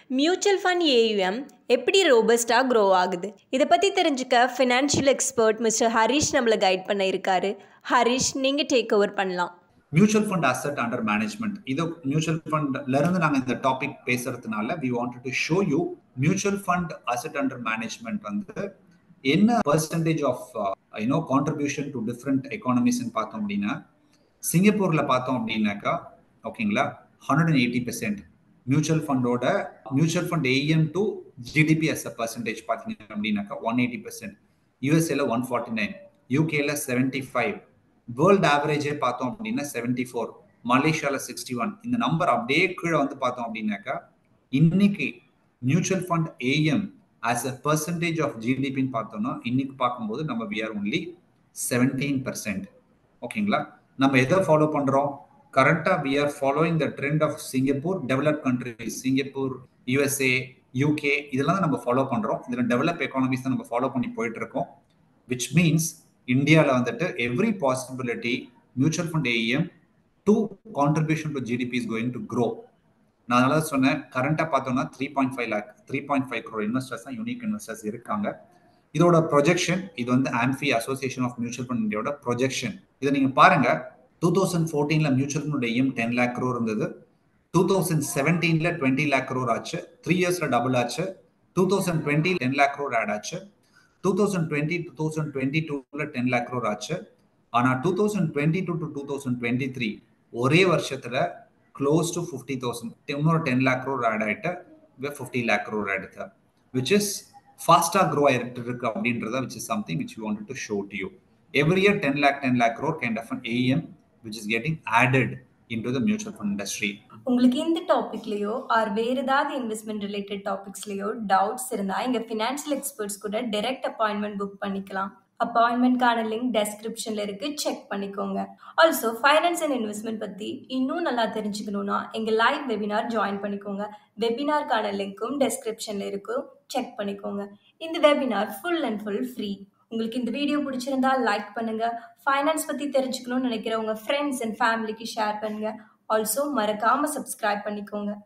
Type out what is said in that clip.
Mutual fund AUM எப்படி ரோபஸ்ட்டாக grow ஆகுது? இதை பற்றி தெரிஞ்சுக்க ஃபினான்ஷியல் எக்ஸ்பர்ட் மிஸ்டர் ஹரிஷ் நம்மளை கைட் பண்ண இருக்காரு. ஹரிஷ், நீங்கள் டேக் ஓவர் பண்ணலாம். Mutual fund asset under management, இது மியூச்சுவல் ஃபண்ட்ல இருந்து நாங்கள் இந்த டாபிக் பேசுறதுனால we wanted to show you mutual fund asset under management வந்து என்ன percentage of contribution to different எக்கானமிஸ்ன்னு பார்த்தோம் அப்படின்னா, சிங்கப்பூர்ல பார்த்தோம் அப்படின்னாக்கா ஓகேங்களா 180% mutual fund AM to GDP as a percentage பார்த்தீங்க அப்படின்னாக்கா 180%, யூஎஸ்ஏல 149, யூகேல 75, வேர்ல்டு ஆவரேஜே பார்த்தோம் அப்படின்னா 74, மலேசியால 61. இந்த நம்பர் அப்படியே கீழே வந்து பார்த்தோம் அப்படின்னாக்கா இன்னைக்கு mutual fund AM as a percentage of ஜிடிபின்னு பார்த்தோம்னா இன்னைக்கு பார்க்கும்போது நம்ம வி ஆர் ஒன்லி 17%. ஓகேங்களா, நம்ம எதை ஃபாலோ பண்றோம்? கரண்டா we are following the trend of Singapore, develop countries, Singapore, USA, UK, இதெல்லாம் தான் நம்ம ஃபாலோ பண்றோம். இதில் டெவலப் எக்கானமிஸ் தான் நம்ம ஃபாலோ பண்ணி போயிட்டு இருக்கோம். விச் மீன்ஸ் இந்தியாவில் வந்துட்டு every possibility mutual fund AM to contribution to GDP is going to grow. நான் அதனால சொன்னேன், கரண்டா பார்த்தோம்னா 3.5 crore இன்வெஸ்டர்ஸ் தான் யூனிக் இன்வெஸ்டர்ஸ் இருக்காங்க. இதோட ப்ரொஜெக்ஷன், இது வந்து AMFI association of mutual fund இந்தியாவோட ப்ரொஜெக்ஷன். இதை நீங்க பாருங்க, 2014 mutual fund AM 10 lakh crore இருந்தது, 2017 20 lakh crore ஆச்சு, 3 yearsல டபுள் ஆச்சு, 2020 10 lakh crore ஆட் ஆச்சு, 2022 10 lakh crore ஆச்சு. ஆனா 2022 to 2023 ஒரே வருஷத்துல க்ளோஸ் டு 50,000, இன்னொரு 10 lakh crore ஆட் ஆயிட்டு 50 lakh crore ஆயிடுது, which is ஃபாஸ்டா க்ரோ ஆயிட்டு இருக்கு அப்படின்றத which is something which we wanted to show to you. Every year 10 lakh crore kind of an AUM which is getting added into the mutual fund industry. உங்களுக்கு இந்த டாபிக்லயோ R வேற ஏதாவது investment related டாபிக்ஸ்லயோ doubts இருந்தா எங்க financial experts கூட direct appointment book பண்ணிக்கலாம். அப்பாயின்மெண்ட்கான link டெஸ்கிரிப்ஷன்ல இருக்கு, check பண்ணிக்கோங்க. ஆல்சோ ஃபைனான்ஸ் அண்ட் இன்வெஸ்ட்மெண்ட் பத்தி இன்னும் நல்லா தெரிஞ்சுக்கணும்னா எங்க லைவ் வெபினார் ஜாயின் பண்ணிக்கோங்க. வெபினார்கான லிங்க்கும் டெஸ்கிரிப்ஷன்ல இருக்கு, செக் பண்ணிக்கோங்க. இந்த webinar full and full free. உங்களுக்கு இந்த வீடியோ பிடிச்சிருந்தா லைக் பண்ணுங்க. ஃபைனான்ஸ் பத்தி தெரிஞ்சுக்கணும்னு நினைக்கிற உங்க ஃப்ரெண்ட்ஸ் அண்ட் ஃபேமிலிக்கு ஷேர் பண்ணுங்க. ஆல்சோ மறக்காம சப்ஸ்கிரைப் பண்ணிக்கோங்க.